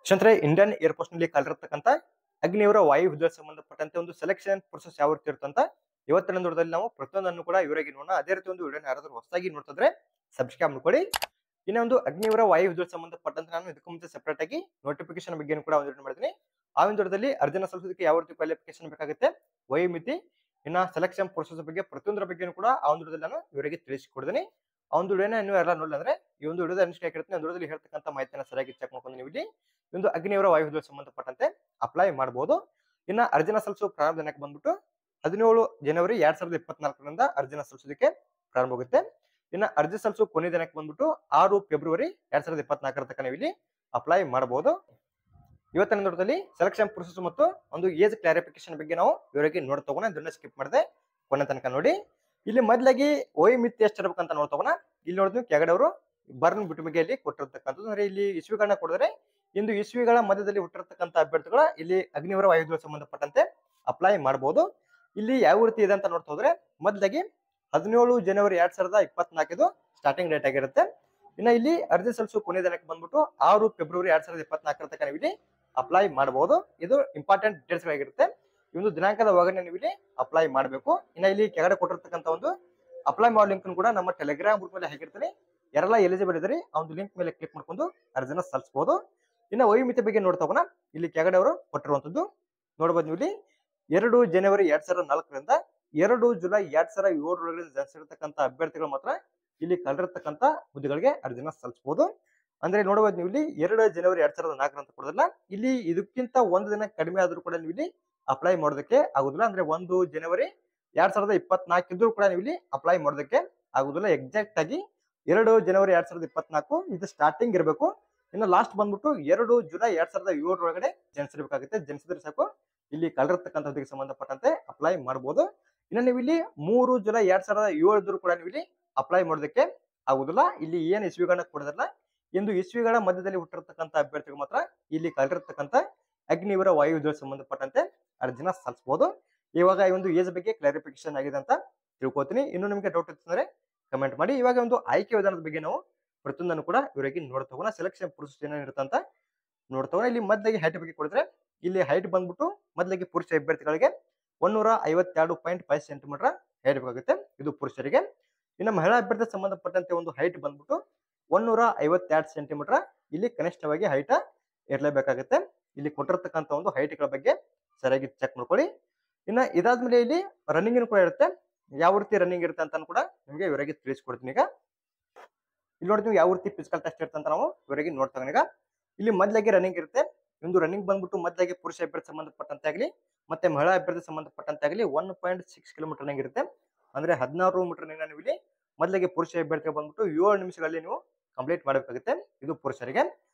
ಸ್ನೇಹಿತರೆ, Indian air force ನಲ್ಲಿ ಕಲಿರತಕ್ಕಂತ ಅಗ್ನಿಯವರ ವಾಯು ಯುದ್ಧ ಸಂಬಂಧಪಟ್ಟಂತೆ ಒಂದು ಸೆಲೆಕ್ಷನ್ ಪ್ರೊಸೆಸ್ ಯಾವ ರೀತಿ ಇರುತ್ತಂತ ಇವತ್ತಿನ ನೋಡದಲ್ಲಿ ನಾವು ಪ್ರತಿಯೊಂದನ್ನು ಕೂಡ ಇವರಿಗೆ ನೋಡೋಣ. ಅದೇ ರೀತಿ ಒಂದು ವಿಡಿಯೋನ ಯಾರಾದ್ರೂ ಹೊಸದಾಗಿ ನೋಡ್ತಿದ್ರೆ ಸಬ್ಸ್ಕ್ರೈಬ್ ಮಾಡ್ಕೊಳ್ಳಿ. ಇನ್ನ ಒಂದು ಅಗ್ನಿಯವರ ವಾಯು ಯುದ್ಧ ಸಂಬಂಧಪಟ್ಟಂತೆ ನಾನು ಇದಕ್ಕೂ ಮುಂಚೆ ಸೆಪರೇಟ್ ಆಗಿ ನೋಟಿಫಿಕೇಶನ್ ಬಗ್ಗೆ ಕೂಡ ಒಂದು ಮಾಡಿದ್ದೀನಿ. ಆ ಒಂದು ವಿಡಿಯೋದಲ್ಲಿ ಅರ್ಜಿನ ಸಲ್ಲಿಸೋದಕ್ಕೆ ಯಾವ ರೀತಿ ಕ್ವಾಲಿಫಿಕೇಶನ್ ಬೇಕಾಗುತ್ತೆ, ವಯೋಮಿತಿ, ಇನ್ನ ಸೆಲೆಕ್ಷನ್ ಪ್ರೊಸೆಸ್ ಬಗ್ಗೆ ಪ್ರತಿಯೊಂದರ ಬಗ್ಗೆ ಕೂಡ ಆ ಒಂದು ವಿಡಿಯೋದಲ್ಲಿ ನಾನು ಇವರಿಗೆ ತಿಳಿಸಿಕೊಡ್ತೀನಿ. ಆ ಒಂದು ವಿಡಿಯೋನ ನೀವು ಎಲ್ಲ ನೋಡಿಲ್ಲ ಅಂದ್ರೆ ಈ ಒಂದು ವಿಡಿಯೋದ ಅನಿಷ್ಟ ಆಗಿರುತ್ತೆ. ಒಂದು ವಿಡಿಯೋದಲ್ಲಿ ಹೇಳ್ತಕ್ಕಂಥ ಮಾಹಿತಿನ ಸರಿಯಾಗಿ ಚೆಕ್ ಮಾಡ್ಕೊಂಡು ನೀವು ಇಲ್ಲಿ ಒಂದು ಅಗ್ನಿಯವರ ವಾಯುವ್ಯ ಸಂಬಂಧಪಟ್ಟಂತೆ ಅಪ್ಲೈ ಮಾಡಬಹುದು. ಇನ್ನ ಅರ್ಜಿನ ಸಲ್ಲಿಸುವ ಪ್ರಾರಂಭ ದಿನಕ್ಕೆ ಬಂದ್ಬಿಟ್ಟು 17 ಜನವರಿ 2024ರಿಂದ ಅರ್ಜಿನ ಸಲ್ಲಿಸೋದಕ್ಕೆ ಪ್ರಾರಂಭ ಆಗುತ್ತೆ. ಇನ್ನ ಅರ್ಜಿ ಸಲ್ಲಿಸುವ ಕೊನೆ ದಿನಕ್ಕೆ ಬಂದ್ಬಿಟ್ಟು 6 ಫೆಬ್ರವರಿ 2024 ತನಕ ನೀವು ಇಲ್ಲಿ ಅಪ್ಲೈ ಮಾಡಬಹುದು. ಇವತ್ತಿನ ನೋಟದಲ್ಲಿ ಸೆಲೆಕ್ಷನ್ ಪ್ರೊಸೆಸ್ ಮತ್ತು ಒಂದು ಏಜ್ ಕ್ಲಾರಿಫಿಕೇಶನ್ ಬಗ್ಗೆ ನಾವು ಇವರಿಗೆ ನೋಡ್ತಗೋಣ. ಇದನ್ನ ಸ್ಕಿಪ್ ಮಾಡದೆ ಕೊನೆ ತನಕ ನೋಡಿ. ಇಲ್ಲಿ ಮೊದಲಾಗಿ ವಯೋಮಿತಿ ಎಷ್ಟು ಇರಬೇಕಂತ ನೋಡ್ತಗೋಣ. ಇಲ್ಲಿ ನೋಡಿದ್ವಿ ಕೆಳಗಡೆ ಅವರು ಬರ್ನ್ ಬಿಟುಮಿಗೆಯಲ್ಲಿ ಕೊಟ್ಟಿರ್ತಕ್ಕಂಥದ್ದು. ಅಂದ್ರೆ ಇಲ್ಲಿ ಇಸ್ವಿಗಳನ್ನ ಕೊಡಿದ್ರೆ ಇಂದು ಇಸ್ವಿಗಳ ಮಧ್ಯದಲ್ಲಿ ಹುಟ್ಟಿರ್ತಕ್ಕಂಥ ಅಭ್ಯರ್ಥಿಗಳ ಇಲ್ಲಿ ಅಗ್ನಿವರ ವಾಯುವ್ಯ ಸಂಬಂಧಪಟ್ಟಂತೆ ಅಪ್ಲೈ ಮಾಡಬಹುದು. ಇಲ್ಲಿ ಯಾವ ರೀತಿ ಇದೆ ಅಂತ ನೋಡ್ತಾ ಹೋದ್ರೆ ಮೊದಲಾಗಿ 17 ಜನವರಿ 2024 ಸ್ಟಾರ್ಟಿಂಗ್ ಡೇಟ್ ಆಗಿರುತ್ತೆ. ಇನ್ನ ಇಲ್ಲಿ ಅರ್ಜಿ ಸಲ್ಲಿಸುವ ಕೊನೆ ದಿನಕ್ಕೆ ಬಂದ್ಬಿಟ್ಟು 6 ಫೆಬ್ರವರಿ 2024 ತನಕ ನೀವು ಇಲ್ಲಿ ಅಪ್ಲೈ ಮಾಡಬಹುದು. ಇದು ಇಂಪಾರ್ಟೆಂಟ್ ಡೇಟ್ಸ್ ಗಳಾಗಿರುತ್ತೆ. ಈ ಒಂದು ದಿನಾಂಕದ ಒಳಗಡೆ ನೀವು ಇಲ್ಲಿ ಅಪ್ಲೈ ಮಾಡಬೇಕು. ಇನ್ನ ಇಲ್ಲಿ ಕೆಳಗಡೆ ಕೊಟ್ಟಿರ್ತಕ್ಕಂಥ ಒಂದು ಅಪ್ಲೈ ಮಾಡೋ ಲಿಂಕ್ ಕೂಡ ನಮ್ಮ ಟೆಲಿಗ್ರಾಮ್ ಗ್ರೂಪ್ ಮೇಲೆ ಹಾಕಿರ್ತೀನಿ. ಯಾರೆಲ್ಲ ಎಲಿಜಿಬಲ್ ಇದ್ರಿ ಆ ಒಂದು ಲಿಂಕ್ ಮೇಲೆ ಕ್ಲಿಕ್ ಮಾಡ್ಕೊಂಡು ಅರ್ಜಿನ ಸಲ್ಲಿಸಬಹುದು. ಇನ್ನ ವಯೋಮಿತಿ ಬಗ್ಗೆ ನೋಡ್ತಾ ಹೋಗೋಣ. ಇಲ್ಲಿ ಕೆಳಗಡೆ ಅವರು ಕೊಟ್ಟಿರುವಂತದ್ದು ನೋಡಬಹುದು. ನೀವು ಇಲ್ಲಿ 2 ಜನವರಿ 2004ರಿಂದ 2 ಜುಲೈ 2007 ಜನಿಸಿರ್ತಕ್ಕಂಥ ಅಭ್ಯರ್ಥಿಗಳು ಮಾತ್ರ ಇಲ್ಲಿ ಕಲಿರ್ತಕ್ಕಂಥ ಹುದ್ದೆಗಳಿಗೆ ಅರ್ಜಿನ ಸಲ್ಲಿಸಬಹುದು. ಅಂದ್ರೆ ನೋಡಬಹುದು ನೀವು ಇಲ್ಲಿ 2 ಜನವರಿ 2004 ಅಂತ ಕೊಡೋದಿಲ್ಲ. ಇಲ್ಲಿ ಇದಕ್ಕಿಂತ ಒಂದು ದಿನ ಕಡಿಮೆ ಆದ್ರೂ ಕೂಡ ನೀವು ಇಲ್ಲಿ ಅಪ್ಲೈ ಮಾಡೋದಕ್ಕೆ ಆಗುದಿಲ್ಲ. ಅಂದ್ರೆ 1 ಜನವರಿ 2024 ಇದ್ರೂ ಕೂಡ ನೀವು ಇಲ್ಲಿ ಅಪ್ಲೈ ಮಾಡೋದಕ್ಕೆ ಆಗುದಿಲ್ಲ. ಎಕ್ಸಾಕ್ಟ್ ಆಗಿ 2 ಜನವರಿ 2024 ಇದು ಸ್ಟಾರ್ಟಿಂಗ್ ಇರಬೇಕು. ಇನ್ನು ಲಾಸ್ಟ್ ಬಂದ್ಬಿಟ್ಟು 2 ಜುಲೈ 2007 ಒಳಗಡೆ ಜನಿಸಿರ್ಬೇಕಾಗುತ್ತೆ. ಜನಿಸಿದ್ರೆ ಸಾಕು ಇಲ್ಲಿ ಕಲಿರ್ತಕ್ಕಂಥ ಹುದ್ದೆಗೆ ಸಂಬಂಧಪಟ್ಟಂತೆ ಅಪ್ಲೈ ಮಾಡಬಹುದು. ಇನ್ನು ನೀವು ಇಲ್ಲಿ 3 ಜುಲೈ 2007 ಇದ್ರೂ ಕೂಡ ನೀವು ಇಲ್ಲಿ ಅಪ್ಲೈ ಮಾಡೋದಕ್ಕೆ ಆಗುದಿಲ್ಲ. ಇಲ್ಲಿ ಏನು ಇಸ್ವಿಗಳನ್ನ ಕೊಡೋದಿಲ್ಲ. ಇಂದು ಇಸ್ವಿಗಳ ಮಧ್ಯದಲ್ಲಿ ಹುಟ್ಟಿರ್ತಕ್ಕಂಥ ಅಭ್ಯರ್ಥಿಗಳು ಮಾತ್ರ ಇಲ್ಲಿ ಕಲಿರ್ತಕ್ಕಂಥ ಅಗ್ನಿವರ ವಾಯುವ್ಯ ಸಂಬಂಧಪಟ್ಟಂತೆ ಅರ್ಜಿನ ಸಲ್ಲಿಸಬಹುದು. ಇವಾಗ ಈ ಒಂದು ಏಜ್ ಬಗ್ಗೆ ಕ್ಲಾರಿಫಿಕೇಶನ್ ಆಗಿದೆ ಅಂತ ತಿಳ್ಕೊತೀನಿ. ಇನ್ನು ನಿಮಗೆ ಡೌಟ್ ಇತ್ತಂದ್ರೆ ಕಮೆಂಟ್ ಮಾಡಿ. ಇವಾಗ ಒಂದು ಆಯ್ಕೆ ವಿಧಾನದ ಬಗ್ಗೆ ನಾವು ಪ್ರತಿಯೊಂದನ್ನು ಕೂಡ ಇವರಿಗೆ ನೋಡ್ತಾ ಹೋಗೋಣ. ಸೆಲೆಕ್ಷನ್ ಪ್ರೊಸೆಸ್ ಏನಿರುತ್ತೆ ಅಂತ ನೋಡ್ತಾ ಹೋಗೋಣ. ಇಲ್ಲಿ ಮೊದಲಿಗೆ ಹೈಟ್ ಬಗ್ಗೆ ಕೊಡಿದ್ರೆ ಇಲ್ಲಿ ಹೈಟ್ ಬಂದ್ಬಿಟ್ಟು ಮೊದಲಿಗೆ ಪುರುಷ ಅಭ್ಯರ್ಥಿಗಳಿಗೆ 152.5 ಸೆಂಟಿಮೀಟರ್ ಹೈಟ್ ಬೇಕಾಗುತ್ತೆ. ಇದು ಪುರುಷರಿಗೆ. ಇನ್ನು ಮಹಿಳಾ ಅಭ್ಯರ್ಥಿ ಸಂಬಂಧಪಟ್ಟಂತೆ ಒಂದು ಹೈಟ್ ಬಂದ್ಬಿಟ್ಟು 152 ಸೆಂಟಿಮೀಟರ್ ಇಲ್ಲಿ ಕನಿಷ್ಠವಾಗಿ ಹೈಟ್ ಇರಲೇಬೇಕಾಗುತ್ತೆ. ಇಲ್ಲಿ ಕೊಟ್ಟಿರ್ತಕ್ಕಂಥ ಒಂದು ಹೈಟ್ ಗಳ ಬಗ್ಗೆ ಸರಿಯಾಗಿ ಚೆಕ್ ಮಾಡ್ಕೊಳ್ಳಿ. ಇನ್ನ ಇದಾದ್ಮೇಲೆ ಇಲ್ಲಿ ರನ್ನಿಂಗ್ ಕೂಡ ಇರುತ್ತೆ. ಯಾವ ರೀತಿ ರನ್ನಿಂಗ್ ಇರುತ್ತೆ ಅಂತ ಕೂಡ ನಿಮಗೆ ಇವರಿಗೆ ತಿಳಿಸ್ಕೊಡ್ತೀನಿ. ಈಗ ಇಲ್ಲಿ ನೋಡ್ತೀವಿ ಯಾವ ರೀತಿ ಫಿಸಿಕಲ್ ಟೆಸ್ಟ್ ಇರುತ್ತೆ ಅಂತ ನಾವು ಇವರಿಗೆ ನೋಡ್ತಾ ಈಗ ಇಲ್ಲಿ ಮೊದಲಾಗಿ ರನ್ನಿಂಗ್ ಇರುತ್ತೆ. ಒಂದು ರನ್ನಿಂಗ್ ಬಂದ್ಬಿಟ್ಟು ಮೊದಲಾಗಿ ಪುರುಷ ಅಭ್ಯರ್ಥಿ ಸಂಬಂಧಪಟ್ಟಂತೆ ಆಗಲಿ ಮತ್ತೆ ಮಹಿಳಾ ಅಭ್ಯರ್ಥಿ ಸಂಬಂಧಪಟ್ಟಂತೆ ಆಗಲಿ 1.6 ಕಿಲೋಮೀಟರ್ ರನ್ನಿಂಗ್ ಇರುತ್ತೆ. ಅಂದ್ರೆ 16 ಮೀಟರ್ ನೀವು ಇಲ್ಲಿ ಮೊದಲಿಗೆ ಪುರುಷ ಅಭ್ಯರ್ಥಿ ಬಂದ್ಬಿಟ್ಟು 7 ನಿಮಿಷಗಳಲ್ಲಿ ನೀವು ಕಂಪ್ಲೀಟ್ ಮಾಡಬೇಕಾಗುತ್ತೆ. ಇದು ಪುರುಷರಿಗೆ.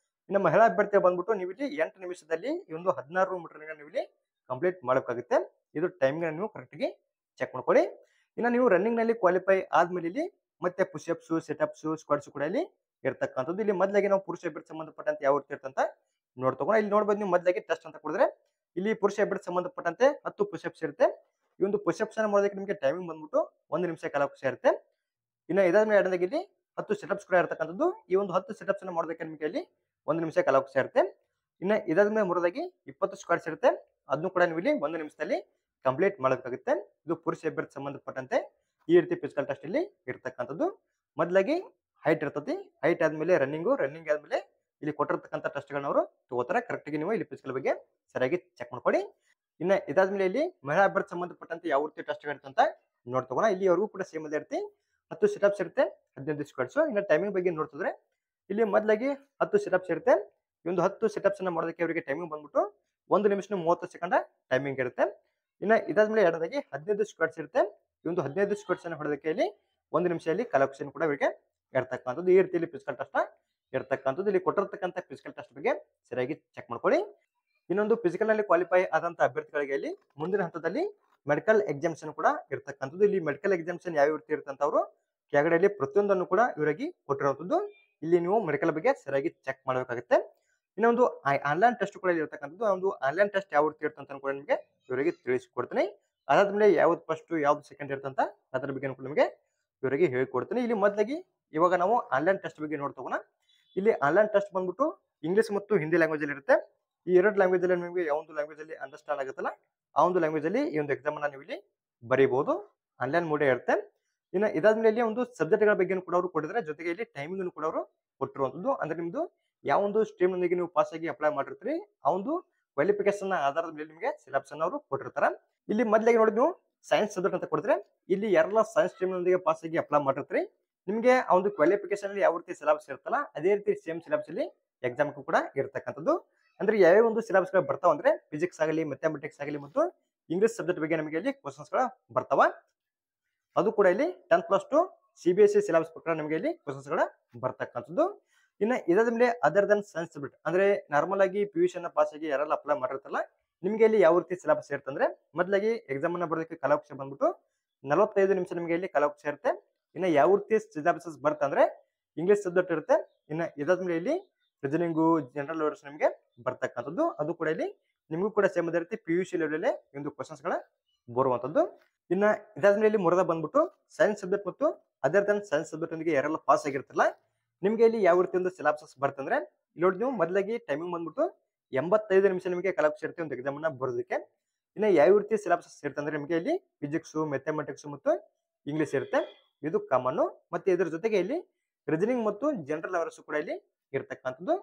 ಇನ್ನು ಮಹಿಳಾ ಅಭ್ಯರ್ಥಿ ಬಂದ್ಬಿಟ್ಟು ನೀವು ಇಲ್ಲಿ 8 ನಿಮಿಷದಲ್ಲಿ ಈ ಒಂದು 16 ಮೀಟರ್ ನೀವು ಇಲ್ಲಿ ಕಂಪ್ಲೀಟ್ ಮಾಡಬೇಕಾಗುತ್ತೆ. ಇದು ಟೈಮಿಂಗ್ ನೀವು ಕರೆಕ್ಟ್ ಆಗಿ ಚೆಕ್ ಮಾಡ್ಕೊಳ್ಳಿ. ಇನ್ನು ನೀವು ರನ್ನಿಂಗ್ ನಲ್ಲಿ ಕ್ವಾಲಿಫೈ ಆದ್ಮೇಲೆ ಇಲ್ಲಿ ಮತ್ತೆ ಪುಷಪ್ಸ್, ಸೆಟಪ್ಸ್, ಸ್ಕ್ವಾಟ್ಸ್ ಕೂಡ ಇಲ್ಲಿ ಇರ್ತಕ್ಕಂಥದ್ದು. ಇಲ್ಲಿ ಮೊದಲಾಗಿ ನಾವು ಪುರುಷ ಅಭ್ಯರ್ಥಿ ಸಂಬಂಧಪಟ್ಟಂತೆ ಯಾವ ರೀತಿ ಇರ್ತಂತ ನೋಡ್ತಗೋಣ. ಇಲ್ಲಿ ನೋಡ್ಬೋದು ನೀವು ಮೊದಲಾಗಿ ಟೆಸ್ಟ್ ಅಂತ ಕೊಡಿದ್ರೆ ಇಲ್ಲಿ ಪುರುಷ ಅಭ್ಯರ್ಥಿ ಸಂಬಂಧಪಟ್ಟಂತೆ 10 ಪುಷಪ್ಸ್ ಇರುತ್ತೆ. ಈ ಒಂದು ಪುಷಪ್ಸ್ ಅನ್ನು ಮಾಡೋದಕ್ಕೆ ನಿಮಗೆ ಟೈಮಿಂಗ್ ಬಂದ್ಬಿಟ್ಟು 1 ನಿಮಿಷ ಕಾಲಾವಕಾಶ ಇರುತ್ತೆ. ಇನ್ನು ಇದಾದ್ಮೇಲೆ ಎರಡನೇದಾಗಿ ಇಲ್ಲಿ 10 ಸೆಟಪ್ಸ್ ಕೂಡ ಇರ್ತಕ್ಕಂಥದ್ದು. ಈ ಒಂದು 10 ಸೆಟಪ್ಸ್ ಅನ್ನು ಮಾಡೋದಕ್ಕೆ ನಿಮಗೆ ಇಲ್ಲಿ 1 ನಿಮಿಷ ಕಾಲಾವಕಾಶ ಇರುತ್ತೆ. ಇನ್ನು ಇದಾದ್ಮೇಲೆ ಮೂರದಾಗಿ 20 ಸ್ಕ್ವಾಟ್ಸ್ ಇರುತ್ತೆ. ಅದನ್ನು ಕೂಡ ನೀವು ಇಲ್ಲಿ 1 ನಿಮಿಷದಲ್ಲಿ ಕಂಪ್ಲೀಟ್ ಮಾಡಬೇಕಾಗುತ್ತೆ. ಇದು ಪುರುಷ ಅಭ್ಯರ್ಥಿ ಸಂಬಂಧಪಟ್ಟಂತೆ ಈ ರೀತಿ ಫಿಸಿಕಲ್ ಟೆಸ್ಟ್ ಇಲ್ಲಿ ಇರ್ತಕ್ಕಂಥದ್ದು. ಮೊದಲಾಗಿ ಹೈಟ್ ಇರ್ತತಿ. ಹೈಟ್ ಆದ್ಮೇಲೆ ರನ್ನಿಂಗ್ ಆದ್ಮೇಲೆ ಇಲ್ಲಿ ಕೊಟ್ಟಿರ್ತಕ್ಕಂಥ ಟೆಸ್ಟ್ ಗಳನ್ನ ಅವರು ತಗೋತಾರೆ. ಕರೆಕ್ಟ್ ಆಗಿ ನೀವು ಇಲ್ಲಿ ಫಿಸಿಕಲ್ ಬಗ್ಗೆ ಸರಿಯಾಗಿ ಚೆಕ್ ಮಾಡ್ಕೊಳ್ಳಿ. ಇನ್ನ ಇದಾದ್ಮೇಲೆ ಇಲ್ಲಿ ಮಹಿಳಾ ಅಭ್ಯರ್ಥಿ ಸಂಬಂಧಪಟ್ಟಂತೆ ಯಾವ ರೀತಿ ಟೆಸ್ಟ್ ಇರುತ್ತೆ ಅಂತ ನೋಡ್ತಗೋಣ. ಇಲ್ಲಿ ಅವ್ರಿಗೂ ಕೂಡ ಸೇಮ್ ಅದೇ ಇರುತ್ತೆ. 10 ಸೆಟಪ್ಸ್ ಇರುತ್ತೆ, 15 ಸ್ಕ್ವಾಟ್ಸ್. ಇನ್ನು ಟೈಮಿಂಗ್ ಬಗ್ಗೆ ನೋಡ್ತಿದ್ರೆ ಇಲ್ಲಿ ಮೊದಲಾಗಿ 10 ಸೆಟಪ್ಸ್ ಇರುತ್ತೆ. ಈ ಒಂದು 10 ಸೆಟಪ್ಸ್ ಅನ್ನ ಮಾಡೋದಕ್ಕೆ ಅವರಿಗೆ ಟೈಮಿಂಗ್ ಬಂದ್ಬಿಟ್ಟು 1 ನಿಮಿಷ 30 ಸೆಕೆಂಡ್ ಟೈಮಿಂಗ್ ಇರುತ್ತೆ. ಇನ್ನ ಇದಾದ್ಮೇಲೆ ಎರಡನೇದಾಗಿ 15 ಸ್ಕ್ವಾಟ್ಸ್ ಇರುತ್ತೆ. ಈ ಒಂದು 15 ಸ್ಕ್ವಾಟ್ಸ್ ಅನ್ನು ಹೊಡೋದಕ್ಕೆ ಇಲ್ಲಿ 1 ನಿಮಿಷದಲ್ಲಿ ಕಾಲಾವಕಾಶ ಕೂಡ ಇವರಿಗೆ ಇರ್ತಕ್ಕಂಥದ್ದು. ಈ ರೀತಿಯಲ್ಲಿ ಫಿಸಿಕಲ್ ಟೆಸ್ಟ್ ಇರ್ತಕ್ಕಂಥದ್ದು. ಇಲ್ಲಿ ಕೊಟ್ಟಿರ್ತಕ್ಕಂಥ ಫಿಸಿಕಲ್ ಟೆಸ್ಟ್ ಬಗ್ಗೆ ಸರಿಯಾಗಿ ಚೆಕ್ ಮಾಡ್ಕೊಳ್ಳಿ. ಇನ್ನೊಂದು ಫಿಸಿಕಲ್ ನಲ್ಲಿ ಕ್ವಾಲಿಫೈ ಆದಂತ ಅಭ್ಯರ್ಥಿಗಳಿಗೆ ಇಲ್ಲಿ ಮುಂದಿನ ಹಂತದಲ್ಲಿ ಮೆಡಿಕಲ್ ಎಕ್ಸಾಮಿನೇಷನ್ ಕೂಡ ಇರ್ತಕ್ಕಂಥದ್ದು. ಇಲ್ಲಿ ಮೆಡಿಕಲ್ ಎಕ್ಸಾಮಿನೇಷನ್ ಯಾವ ರೀತಿ ಇರುತ್ತೆ ಅಂತ ಅವರು ಕೆಳಗಡೆಯಲ್ಲಿ ಪ್ರತಿಯೊಂದನ್ನು ಕೂಡ ಇವರಿಗೆ ಕೊಟ್ಟಿರುವಂತದ್ದು. ಇಲ್ಲಿ ನೀವು ಮೆಡಿಕಲ್ ಬಗ್ಗೆ ಸರಿಯಾಗಿ ಚೆಕ್ ಮಾಡಬೇಕಾಗುತ್ತೆ. ಇನ್ನೊಂದು ಆನ್ಲೈನ್ ಟೆಸ್ಟ್ ಕೂಡ ಇರ್ತಕ್ಕಂಥದ್ದು. ಒಂದು ಆನ್ಲೈನ್ ಟೆಸ್ಟ್ ಯಾವ ರೀತಿ ಇರುತ್ತೆ ಅಂತ ಕೂಡ ನಿಮಗೆ ಇವರಿಗೆ ತಿಳಿಸಿಕೊಡ್ತೀನಿ. ಅದಾದ್ಮೇಲೆ ಯಾವ್ದು ಫಸ್ಟ್ ಯಾವ್ದು ಸೆಕೆಂಡ್ ಇರ್ತಂತ ಅದರ ಬಗ್ಗೆ ನಿಮಗೆ ಇವರಿಗೆ ಹೇಳಿಕೊಡ್ತೀನಿ. ಇಲ್ಲಿ ಮೊದಲಾಗಿ ಇವಾಗ ನಾವು ಆನ್ಲೈನ್ ಟೆಸ್ಟ್ ಬಗ್ಗೆ ನೋಡ್ತಗೋಣ. ಇಲ್ಲಿ ಆನ್ಲೈನ್ ಟೆಸ್ಟ್ ಬಂದ್ಬಿಟ್ಟು ಇಂಗ್ಲಿಷ್ ಮತ್ತು ಹಿಂದಿ ಲ್ಯಾಂಗ್ವೇಜ್ ಅಲ್ಲಿ ಇರುತ್ತೆ. ಈ ಎರಡು ಲ್ಯಾಂಗ್ವೇಜ್ ಅಲ್ಲಿ ನಿಮಗೆ ಯಾವ ಒಂದು ಲ್ಯಾಂಗ್ವೇಜ್ ಅಲ್ಲಿ ಅಂಡರ್ಸ್ಟ್ಯಾಂಡ್ ಆಗುತ್ತಲ್ಲ ಆ ಒಂದು ಲ್ಯಾಂಗ್ವೇಜ್ ಅಲ್ಲಿ ಈ ಒಂದು ಎಕ್ಸಾಮ್ ಅನ್ನ ನೀವು ಇಲ್ಲಿ ಬರೀಬಹುದು. ಆನ್ಲೈನ್ ಮೋಡ್ ಇರುತ್ತೆ. ಇನ್ನು ಇದಾದ್ಮೇಲೆ ಇಲ್ಲಿ ಒಂದು ಸಬ್ಜೆಕ್ಟ್ ಗಳ ಬಗ್ಗೆ ಕೂಡ ಅವರು ಕೊಟ್ಟಿದ್ದಾರೆ, ಜೊತೆಗೆ ಇಲ್ಲಿ ಟೈಮಿಂಗ್ ಕೂಡ ಅವರು ಕೊಟ್ಟಿರುವಂತದ್ದು. ಅಂದ್ರೆ ನಿಮ್ದು ಯಾವ ಒಂದು ಸ್ಟ್ರೀಮ್ ನೊಂದಿಗೆ ನೀವು ಪಾಸ್ ಆಗಿ ಅಪ್ಲೈ ಮಾಡಿರ್ತೀರಿ ಆ ಒಂದು ಕ್ವಾಲಿಫಿಕೇಶನ್ ಆಧಾರದ ಮೇಲೆ ನಿಮಗೆ ಸಿಲೆಬಸ್ ಅನ್ನು ಅವರು ಕೊಟ್ಟಿರ್ತಾರೆ. ಇಲ್ಲಿ ಮೊದಲಿಗೆ ನೋಡಿ ನೀವು ಸೈನ್ಸ್ ಸಬ್ಜೆಕ್ಟ್ ಅಂತ ಕೊಡ್ತಾರೆ. ಇಲ್ಲಿ ಯಾರೆಲ್ಲ ಸೈನ್ಸ್ ಸ್ಟ್ರೀಮ್ ನೊಂದಿಗೆ ಪಾಸ್ ಆಗಿ ಅಪ್ಲೈ ಮಾಡಿರ್ತೀರಿ ನಿಮಗೆ ಆ ಒಂದು ಕ್ವಾಲಿಫಿಕೇಶನ್ ಅಲ್ಲಿ ಯಾವ ರೀತಿ ಸಿಲೆಬಸ್ ಇರುತ್ತಲ್ಲ ಅದೇ ರೀತಿ ಸೇಮ್ ಸಿಲೆಬಸ್ ಅಲ್ಲಿ ಎಕ್ಸಾಮ್ ಕೂಡ ಇರತಕ್ಕಂಥದ್ದು. ಅಂದ್ರೆ ಯಾವ ಒಂದು ಸಿಲೆಬಸ್ ಗಳು ಬರ್ತಾವ ಅಂದ್ರೆ ಫಿಸಿಕ್ಸ್ ಆಗಲಿ, ಮ್ಯಾಥಮೆಟಿಕ್ಸ್ ಆಗಲಿ ಮತ್ತು ಇಂಗ್ಲಿಷ್ ಸಬ್ಜೆಕ್ಟ್ ಬಗ್ಗೆ ನಮಗೆ ಇಲ್ಲಿ ಕ್ವಶನ್ಸ್ ಗಳು ಬರ್ತಾವ. ಅದು ಕೂಡ ಇಲ್ಲಿ 10+2 CBSE ಸಿಲೆಬಸ್ ಪ್ರಕಾರ ನಮಗೆ ಇಲ್ಲಿ ಕ್ವಶನ್ಸ್ ಗಳ ಬರ್ತಕ್ಕಂಥದ್ದು. ಇನ್ನ ಇದಾದ್ಮೇಲೆ ಅದರ್ ದನ್ ಸೈನ್ಸ್ ಸಬ್ಜೆಕ್ಟ್ ಅಂದ್ರೆ ನಾರ್ಮಲ್ ಆಗಿ PUC ಅನ್ನ ಪಾಸ್ ಆಗಿ ಯಾರೆಲ್ಲ ಅಪ್ಲೈ ಮಾಡಿರ್ತಾರಲ್ಲ ನಿಮಗೆ ಇಲ್ಲಿ ಯಾವ ರೀತಿ ಸಿಲೆಬಸ್ ಇರ್ತಂದ್ರೆ ಮೊದಲಾಗಿ ಎಕ್ಸಾಮ್ ಅನ್ನ ಬರೋದಕ್ಕೆ ಕಾಲಾವಕಾಶ ಬಂದ್ಬಿಟ್ಟು 45 ನಿಮಿಷ ನಿಮಗೆ ಇಲ್ಲಿ ಕಾಲಾವಕಾಶ ಇರುತ್ತೆ. ಇನ್ನ ಯಾವ ರೀತಿ ಸಿಲೆಬಸ್ ಬರ್ತಂದ್ರೆ ಇಂಗ್ಲಿಷ್ ಸಬ್ಜೆಕ್ಟ್ ಇರುತ್ತೆ. ಇನ್ನ ಇದಾದ್ಮೇಲೆ ಇಲ್ಲಿ ರೀಸನಿಂಗು, ಜನರಲ್ ಅವೇರ್ನೆಸ್ ನಿಮಗೆ ಬರ್ತಕ್ಕಂಥದ್ದು. ಅದು ಕೂಡ ಇಲ್ಲಿ ನಿಮಗೂ ಕೂಡ ಸೇಮ್ ಅದೇ ರೀತಿ PUC ಲೆವೆಲ್ ಈ ಒಂದು ಕ್ವಶನ್ಸ್ ಗಳ ಬರುವಂತದ್ದು. ಇನ್ನ ಇದಾದ್ಮೇಲೆ ಇಲ್ಲಿ ಮೂರದ ಬಂದ್ಬಿಟ್ಟು ಸೈನ್ಸ್ ಸಬ್ಜೆಕ್ಟ್ ಮತ್ತು ಅದರ್ ದನ್ ಸೈನ್ಸ್ ಸಬ್ಜೆಕ್ಟ್ ಒಂದಿಗೆ ಯಾರೆಲ್ಲ ಪಾಸ್ ಆಗಿರ್ತಾರಲ್ಲ ನಿಮ್ಗೆ ಇಲ್ಲಿ ಯಾವ ರೀತಿ ಒಂದು ಸಿಲೆಬಸ್ ಬರ್ತಂದ್ರೆ ಇಲ್ಲಿ ನೋಡಿ ನೀವು ಮೊದಲಾಗಿ ಟೈಮಿಂಗ್ ಬಂದ್ಬಿಟ್ಟು 85 ನಿಮಿಷ ನಿಮಗೆ ಕಾಲಾವಕಾಶ ಇರುತ್ತೆ ಒಂದು ಎಕ್ಸಾಮ್ ಅನ್ನ ಬರೋದಕ್ಕೆ. ಇನ್ನ ಯಾವ ರೀತಿ ಸಿಲೆಬಸ್ ಇರ್ತಂದ್ರೆ ನಿಮಗೆ ಇಲ್ಲಿ ಫಿಸಿಕ್ಸ್, ಮ್ಯಾಥಮೆಟಿಕ್ಸ್ ಮತ್ತು ಇಂಗ್ಲಿಷ್ ಇರುತ್ತೆ, ಇದು ಕಾಮನ್. ಮತ್ತೆ ಇದರ ಜೊತೆಗೆ ಇಲ್ಲಿ ರೀಸನಿಂಗ್ ಮತ್ತು ಜನರಲ್ ಅವೇರ್ನೆಸ್ ಕೂಡ ಇಲ್ಲಿ ಇರ್ತಕ್ಕಂಥದ್ದು.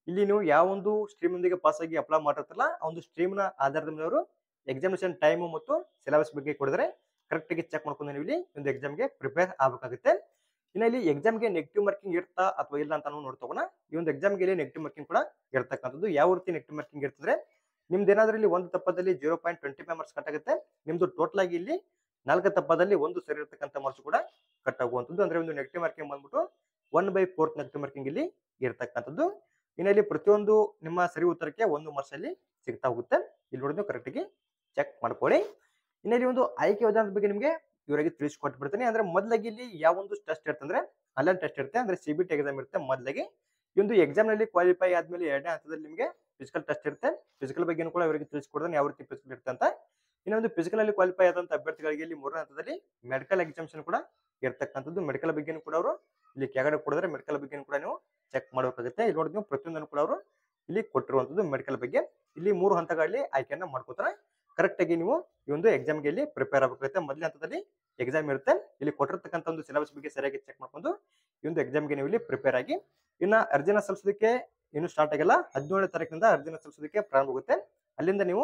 ಇಲ್ಲಿ ನೀವು ಯಾವ ಒಂದು ಸ್ಟ್ರೀಮ್ ನೊಂದಿಗೆ ಪಾಸ್ ಆಗಿ ಅಪ್ಲೈ ಮಾಡಿರ್ತಾರಲ್ಲ ಆ ಒಂದು ಸ್ಟ್ರೀಮ್ ನ ಆಧಾರದ ಮೇಲೆ ಅವರು ಎಕ್ಸಾಮಿನೇಷನ್ ಟೈಮ್ ಮತ್ತು ಸಿಲೆಬಸ್ ಬಗ್ಗೆ ಕೊಡಿದ್ರೆ ಕರೆಕ್ಟ್ ಆಗಿ ಚೆಕ್ ಮಾಡ್ಕೊಂಡು ನೀವು ಇಲ್ಲಿ ಒಂದು ಎಕ್ಸಾಮ್ಗೆ ಪ್ರಿಪೇರ್ ಆಗಬೇಕಾಗುತ್ತೆ. ಇನ್ನು ಇಲ್ಲಿ ಎಕ್ಸಾಮ್ಗೆ ನೆಗೆಟಿವ್ ಮಾರ್ಕಿಂಗ್ ಇರ್ತಾ ಅಥವಾ ಇಲ್ಲ ಅಂತ ನಾವು ನೋಡ್ತೋಣ. ಈ ಒಂದು ಎಕ್ಸಾಮ್ಗೆ ಇಲ್ಲಿ ನೆಗೆಟಿವ್ ಮಾರ್ಕಿಂಗ್ ಕೂಡ ಇರ್ತಕ್ಕಂಥದ್ದು. ಯಾವ ರೀತಿ ನೆಗೆಟಿವ್ ಮಾರ್ಕಿಂಗ್ ಇರ್ತಂದ್ರೆ ನಿಮ್ದು ಏನಾದ್ರೂ ಇಲ್ಲಿ ಒಂದು ತಪ್ಪದಲ್ಲಿ 0.25 ಮಾರ್ಕ್ಸ್ ಕಟ್ ಆಗುತ್ತೆ. ನಿಮ್ದು ಟೋಟಲ್ ಆಗಿ ಇಲ್ಲಿ 4 ತಪ್ಪದಲ್ಲಿ ಒಂದು ಸರಿ ಇರ್ತಕ್ಕಂಥ ಮಾರ್ಕ್ಸ್ ಕೂಡ ಕಟ್ ಆಗುವಂತದ್ದು. ಅಂದ್ರೆ ಒಂದು ನೆಗೆಟಿವ್ ಮಾರ್ಕಿಂಗ್ ಬಂದ್ಬಿಟ್ಟು 1/4 ನೆಗೆಟಿವ್ ಮಾರ್ಕಿಂಗ್ ಇಲ್ಲಿ ಇರ್ತಕ್ಕಂಥದ್ದು. ಇನ್ನು ಇಲ್ಲಿ ಪ್ರತಿಯೊಂದು ನಿಮ್ಮ ಸರಿ ಉತ್ತರಕ್ಕೆ 1 ಮಾರ್ಕ್ಸ್ ಅಲ್ಲಿ ಸಿಗ್ತಾ ಹೋಗುತ್ತೆ. ಇಲ್ಲಿ ನೋಡಿ ನೀವು ಕರೆಕ್ಟ್ ಆಗಿ ಚೆಕ್ ಮಾಡ್ಕೊಳ್ಳಿ. ಇನ್ನು ಇಲ್ಲಿ ಒಂದು ಆಯ್ಕೆ ವಿಧಾನದ ಬಗ್ಗೆ ನಿಮಗೆ ಇವರಿಗೆ ತಿಳಿಸ್ಕೊಟ್ಬಿಡ್ತೀನಿ. ಅಂದ್ರೆ ಮೊದಲಾಗಿ ಇಲ್ಲಿ ಯಾವ ಒಂದು ಟೆಸ್ಟ್ ಇರ್ತಂದ್ರೆ ಆನ್ಲೈನ್ ಟೆಸ್ಟ್ ಇರುತ್ತೆ, ಅಂದ್ರೆ CBT ಎಕ್ಸಾಮ್ ಇರುತ್ತೆ. ಮೊದಲಾಗಿ ಈ ಒಂದು ಎಕ್ಸಾಮ್ ನಲ್ಲಿ ಕ್ವಾಲಿಫೈ ಆದ್ಮೇಲೆ ಎರಡನೇ ಹಂತದಲ್ಲಿ ನಿಮಗೆ ಫಿಸಿಕಲ್ ಟೆಸ್ಟ್ ಇರುತ್ತೆ. ಫಿಸಿಕಲ್ ಬಗ್ಗೆ ಕೂಡ ಇವರಿಗೆ ತಿಳಿಸ್ಕೊಡ್ತಾನೆ ಯಾವ ರೀತಿ ಫಿಸಿಕಲ್ ಇರುತ್ತೆ ಅಂತ. ಇನ್ನೊಂದು ಫಿಸಿಕಲ್ ಅಲ್ಲಿ ಕ್ವಾಲಿಫೈ ಆದಂತ ಅಭ್ಯರ್ಥಿಗಳಿಗೆ ಇಲ್ಲಿ ಮೂರನೇ ಹಂತದಲ್ಲಿ ಮೆಡಿಕಲ್ ಎಕ್ಸಾಮಿನೇಷನ್ ಕೂಡ ಇರ್ತಕ್ಕಂಥದ್ದು. ಮೆಡಿಕಲ್ ಬಗ್ಗೆ ಕೂಡ ಅವರು ಇಲ್ಲಿ ಕೆಳಗಡೆ ಕೊಡಿದ್ರೆ ಮೆಡಿಕಲ್ ಬಗ್ಗೆ ಕೂಡ ನೀವು ಚೆಕ್ ಮಾಡಬೇಕಾಗುತ್ತೆ. ಇಲ್ಲಿ ನೋಡಿ ನೀವು ಪ್ರತಿಯೊಂದನ್ನು ಕೂಡ ಅವರು ಇಲ್ಲಿ ಕೊಟ್ಟಿರುವಂತದ್ದು ಮೆಡಿಕಲ್ ಬಗ್ಗೆ. ಇಲ್ಲಿ 3 ಹಂತಗಳಲ್ಲಿ ಆಯ್ಕೆಯನ್ನ ಮಾಡ್ಕೋತಾರೆ. ಕರೆಕ್ಟ್ ಆಗಿ ನೀವು ಈ ಒಂದು ಎಕ್ಸಾಮ್ಗೆ ಇಲ್ಲಿ ಪ್ರಿಪೇರ್ ಆಗಬೇಕಾಗುತ್ತೆ. ಮೊದಲನೇ ಹಂತದಲ್ಲಿ ಎಕ್ಸಾಮ್ ಇರುತ್ತೆ. ಇಲ್ಲಿ ಕೊಟ್ಟಿರ್ತಕ್ಕಂಥ ಒಂದು ಸಿಲೆಬಸ್ ಬಗ್ಗೆ ಸರಿಯಾಗಿ ಚೆಕ್ ಮಾಡ್ಕೊಂಡು ಈ ಒಂದು ಎಕ್ಸಾಮ್ಗೆ ನೀವು ಇಲ್ಲಿ ಪ್ರಿಪೇರ್ ಆಗಿ. ಇನ್ನ ಅರ್ಜಿನ ಸಲ್ಲಿಸೋದಕ್ಕೆ ಇನ್ನು ಸ್ಟಾರ್ಟ್ ಆಗಿಲ್ಲ, 17ನೇ ತಾರೀಕಿನಿಂದ ಅರ್ಜಿನ ಸಲ್ಲಿಸೋದಕ್ಕೆ ಪ್ರಾರಂಭ ಆಗುತ್ತೆ. ಅಲ್ಲಿಂದ ನೀವು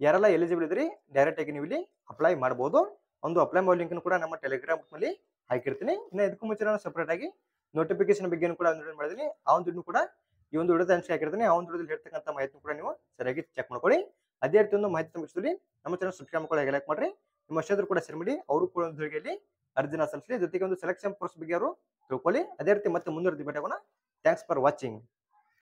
ಯಾರೆಲ್ಲ ಎಲಿಜಿಬಲ್ ಇದ್ರಿ ಡೈರೆಕ್ಟ್ ಆಗಿ ನೀವು ಇಲ್ಲಿ ಅಪ್ಲೈ ಮಾಡಬಹುದು. ಒಂದು ಅಪ್ಲೈ ಮಾಡೋ ಲಿಂಕ್ ಕೂಡ ನಮ್ಮ ಟೆಲಿಗ್ರಾಮ್ ನಲ್ಲಿ ಹಾಕಿರ್ತೀನಿ. ಇನ್ನು ಇದಕ್ಕೂ ಮುಂಚೆ ನಾನು ಸಪರೇಟ್ ಆಗಿ ನೋಟಿಫಿಕೇಶನ್ ಬಗ್ಗೆ ಕೂಡ ಮಾಡಿದೀನಿ. ಆ ಒಂದು ಕೂಡ ಈ ಒಂದು ವಿಡಿಯೋದ ಅಂಶ ಹಾಕಿರ್ತೀನಿ. ಆ ಒಂದು ವಿಡಿಯೋದಲ್ಲಿ ಇರ್ತಕ್ಕಂಥ ಮಾಹಿತಿ ಕೂಡ ನೀವು ಸರಿಯಾಗಿ ಚೆಕ್ ಮಾಡ್ಕೊಳ್ಳಿ. ಅದೇ ರೀತಿ ಒಂದು ಮಾಹಿತಿ ಮುಗಿಸಿದ್ರಿ ನಮ್ಮ ಚಾನಲ್ ಸಬ್ಸ್ಕ್ರೈಬ್ ಮಾಡ್ಕೊಳ್ಳಿ, ಲೈಕ್ ಮಾಡ್ರಿ. ನಿಮ್ಮ ಸ್ನೇಹಿತರು ಕೂಡ ಶೇರ್ ಮಾಡಿ, ಅವರು ಕೂಡ ಒಂದು ಇಲ್ಲಿ ಅರ್ಜಿನ ಸಲ್ಲಿಸಲಿ. ಜೊತೆಗೆ ಒಂದು ಸೆಲೆಕ್ಷನ್ ಪ್ರೋಸೆಸ್ ಬಗ್ಗೆ ಅವರು ತಿಳ್ಕೊಳ್ಳಿ. ಅದೇ ರೀತಿ ಮತ್ತೆ ಮುಂದುವರೆದು ಭೇಟಿ ಆಗೋಣ. Thanks for watching.